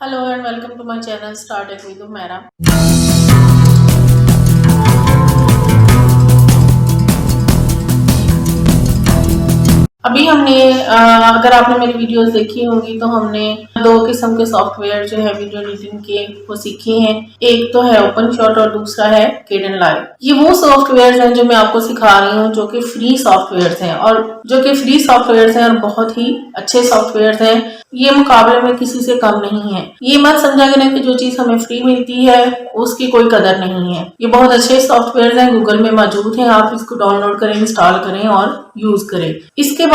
Hello and welcome to my channel Start It with Umaira. अभी हमने अगर आपने मेरी वीडियोस देखी होंगी तो हमने दो किस्म के सॉफ्टवेयर जो है वीडियो एडिटिंग के वो सीखे हैं। एक तो है ओपन शॉट और दूसरा है Kdenlive। ये वो सॉफ्टवेयर हैं जो मैं आपको सिखा रही हूँ जो कि फ्री सॉफ्टवेयर हैं और और बहुत ही अच्छे सॉफ्टवेयर हैं। ये मुकाबले में किसी से कम नहीं है। ये मत समझा करें कि जो चीज हमें फ्री मिलती है उसकी कोई कदर नहीं है। ये बहुत अच्छे सॉफ्टवेयर हैं, गूगल में मौजूद हैं। आप इसको डाउनलोड करें, इंस्टॉल करें और यूज करें। इसके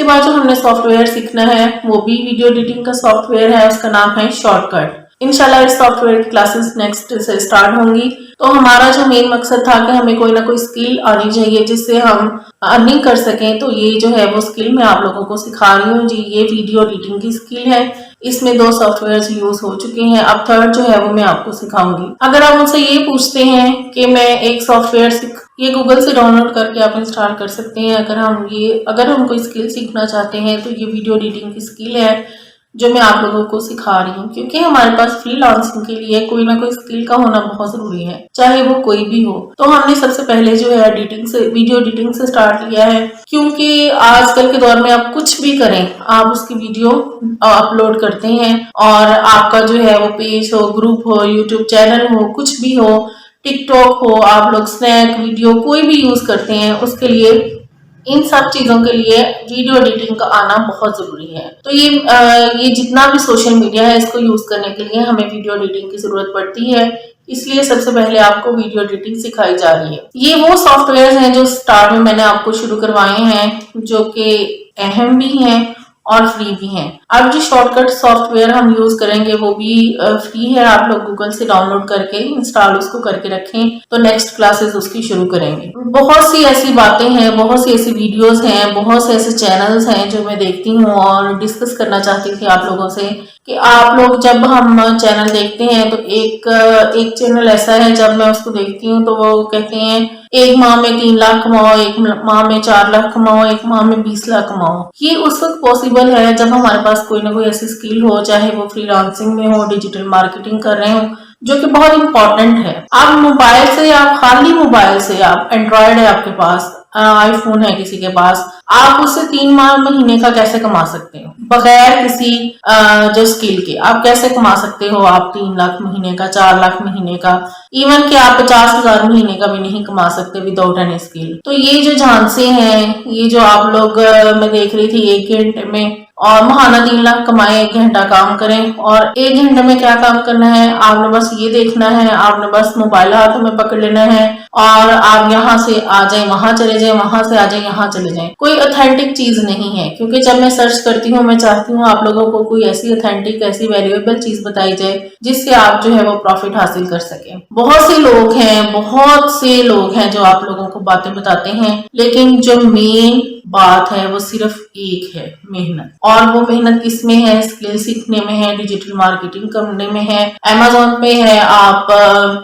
बाद जो हमने सॉफ्टवेयर सीखना है वो भी वीडियो एडिटिंग का सॉफ्टवेयर है। उसका नाम है शॉर्टकट। इंशाल्लाह इस सॉफ्टवेयर की क्लासेस नेक्स्ट से स्टार्ट होंगी। तो हमारा जो मेन मकसद था कि हमें कोई ना कोई स्किल आनी चाहिए जिससे हम अर्निंग कर सकें। तो ये जो है वो स्किल मैं आप लोगों को सिखा रही हूँ जी। ये वीडियो एडिटिंग की स्किल है। इसमें 2 सॉफ्टवेयर यूज हो चुके हैं, अब थर्ड जो है वो मैं आपको सिखाऊंगी। अगर आप मुझसे ये पूछते हैं कि मैं एक सॉफ्टवेयर ये गूगल से डाउनलोड करके आप इंस्टॉल कर सकते हैं। अगर हम कोई स्किल सीखना चाहते हैं तो ये वीडियो एडिटिंग की स्किल है जो मैं आप लोगों को सिखा रही हूँ, क्योंकि हमारे पास फ्रीलांसिंग के लिए कोई ना कोई स्किल का होना बहुत जरूरी है, चाहे वो कोई भी हो। तो हमने सबसे पहले जो है वीडियो एडिटिंग से स्टार्ट किया है, क्योंकि आजकल के दौर में आप कुछ भी करें, आप उसकी वीडियो अपलोड करते हैं और आपका जो है वो पेज हो, ग्रुप हो, यूट्यूब चैनल हो, कुछ भी हो, टिकटॉक हो, आप लोग स्नैक वीडियो कोई भी यूज करते हैं, उसके लिए इन सब चीजों के लिए वीडियो एडिटिंग का आना बहुत जरूरी है। तो ये जितना भी सोशल मीडिया है इसको यूज करने के लिए हमें वीडियो एडिटिंग की जरूरत पड़ती है। इसलिए सबसे पहले आपको वीडियो एडिटिंग सिखाई जा रही है। ये वो सॉफ्टवेयर हैं जो स्टार्ट में मैंने आपको शुरू करवाए हैं, जो कि अहम भी हैं और फ्री भी हैं। अब जो शॉर्टकट सॉफ्टवेयर हम यूज करेंगे वो भी फ्री है। आप लोग गूगल से डाउनलोड करके इंस्टॉल उसको करके रखें तो नेक्स्ट क्लासेस उसकी शुरू करेंगे। बहुत सी ऐसी बातें हैं, बहुत सी ऐसी वीडियोस हैं, बहुत से ऐसे चैनल्स हैं जो मैं देखती हूँ और डिस्कस करना चाहती थी आप लोगों से कि आप लोग जब हम चैनल देखते हैं तो एक चैनल ऐसा है, जब मैं उसको देखती हूँ तो वो कहते हैं एक माह में 3 लाख कमाओ, एक माह में 4 लाख कमाओ, एक माह में 20 लाख कमाओ। ये उस वक्त पॉसिबल है जब हमारे पास कोई ना कोई ऐसी स्किल हो, चाहे वो फ्रीलांसिंग में हो, डिजिटल मार्केटिंग कर रहे हो, जो कि बहुत इंपॉर्टेंट है। आप खाली मोबाइल से आप एंड्रॉयड है आपके पास, आईफोन है किसी के पास, आप उससे 3 महीने का कैसे कमा सकते हो बगैर किसी जो स्किल के? आप कैसे कमा सकते हो? आप 3 लाख महीने का, 4 लाख महीने का, इवन कि आप 50,000 महीने का भी नहीं कमा सकते विदाउट एनी स्किल। तो ये जो झांसे हैं, ये जो आप लोग मैं देख रही थी 1 घंटे में और महाना 3 लाख कमाए, 1 घंटा काम करें। और 1 घंटे में क्या काम करना है? आपने बस ये देखना है, आपने बस मोबाइल हाथों में पकड़ लेना है और आप यहाँ से आ जाए वहां चले जाए, वहां से आ जाए यहाँ चले जाए। कोई ऑथेंटिक चीज नहीं है, क्योंकि जब मैं सर्च करती हूँ मैं चाहती हूँ आप लोगों को कोई ऐसी ऑथेंटिक, ऐसी वैल्यूएबल चीज बताई जाए जिससे आप जो है वो प्रॉफिट हासिल कर सके। बहुत से लोग हैं जो आप लोगों को बातें बताते हैं, लेकिन जो मेन बात है वो सिर्फ एक है, मेहनत। और वो मेहनत किसमें है? स्किल सीखने में है, डिजिटल मार्केटिंग करने में है, अमेज़न पे है, आप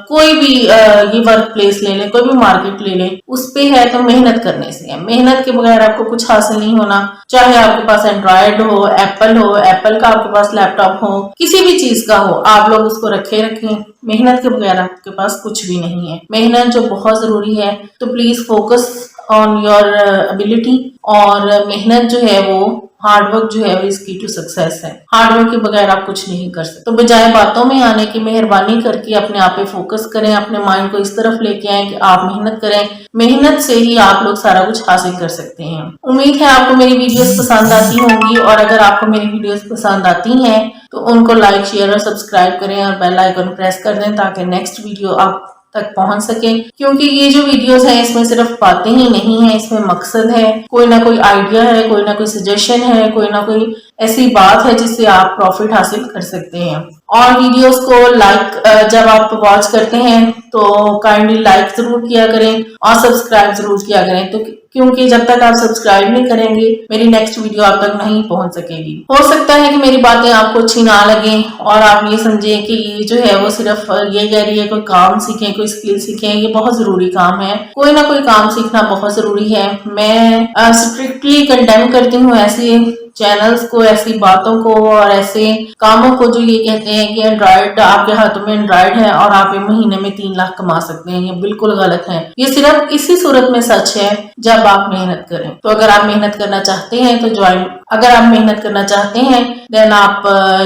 कोई भी ये वर्क प्लेस ले लें, कोई भी मार्केट ले लें, उस पे है। तो मेहनत करने से है। मेहनत के बगैर आपको कुछ हासिल नहीं होना। चाहे आपके पास एंड्रॉयड हो, एप्पल का आपके पास लैपटॉप हो, किसी भी चीज का हो, आप लोग उसको रखें। मेहनत के बगैर आपके पास कुछ भी नहीं है। मेहनत जो बहुत जरूरी है, तो please focus on your ability. और मेहनत जो है वो, हार्डवर्क जो है वो इसकी टू सक्सेस है। हार्डवर्क के बगैर आप कुछ नहीं कर सकते। तो बजाय बातों में आने की, मेहरबानी करके अपने आप पे फोकस करें, अपने माइंड को इस तरफ लेके आए कि आप मेहनत करें। मेहनत से ही आप लोग सारा कुछ हासिल कर सकते हैं। उम्मीद है आपको मेरी वीडियोस पसंद आती होंगी, और अगर आपको मेरी वीडियोस पसंद आती हैं तो उनको लाइक, शेयर और सब्सक्राइब करें और बेल आइकन प्रेस कर दें ताकि नेक्स्ट वीडियो आप तक पहुंच सके। क्योंकि ये जो वीडियोस हैं इसमें सिर्फ बातें ही नहीं है, इसमें मकसद है, कोई ना कोई आइडिया है, कोई ना कोई सजेशन है, कोई ना कोई ऐसी बात है जिससे आप प्रॉफिट हासिल कर सकते हैं। और वीडियोस को जब आप वॉच करते हैं तो काइंडली लाइक जरूर किया करें और सब्सक्राइब जरूर किया करें, तो क्योंकि जब तक आप सब्सक्राइब नहीं करेंगे मेरी नेक्स्ट वीडियो आप तक नहीं पहुंच सकेगी। हो सकता है कि मेरी बातें आपको अच्छी ना लगे और आप ये समझें कि ये जो है वो सिर्फ ये कह रही है कोई काम सीखें, कोई स्किल सीखें। ये बहुत जरूरी काम है, कोई ना कोई काम सीखना बहुत जरूरी है। मैं स्ट्रिक्टली कंडेम करती हूँ ऐसे चैनल्स को, ऐसी बातों को और ऐसे कामों को जो ये कहते हैं कि एंड्रॉइड, आपके हाथों में एंड्रॉइड है और आप ये महीने में 3 लाख कमा सकते हैं। ये बिल्कुल गलत है। ये सिर्फ इसी सूरत में सच है जब आप मेहनत करें। तो अगर आप मेहनत करना चाहते हैं तो अगर आप मेहनत करना चाहते हैं देन आप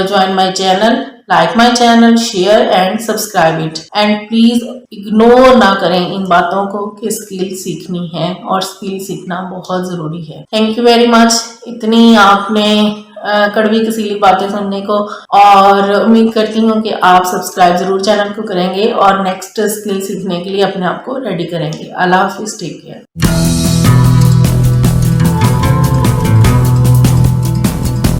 join my channel, like my channel, share and subscribe it and please ignore ना करें इन बातों को कि स्किल सीखनी है और स्किल सीखना बहुत जरूरी है। थैंक यू वेरी मच इतनी आपने कड़वी कसीली बातें सुनने को, और उम्मीद करती हूँ कि आप सब्सक्राइब जरूर चैनल को करेंगे और नेक्स्ट स्किल सीखने के लिए अपने आप को रेडी करेंगे। अल्लाह हाफिज, टेक केयर।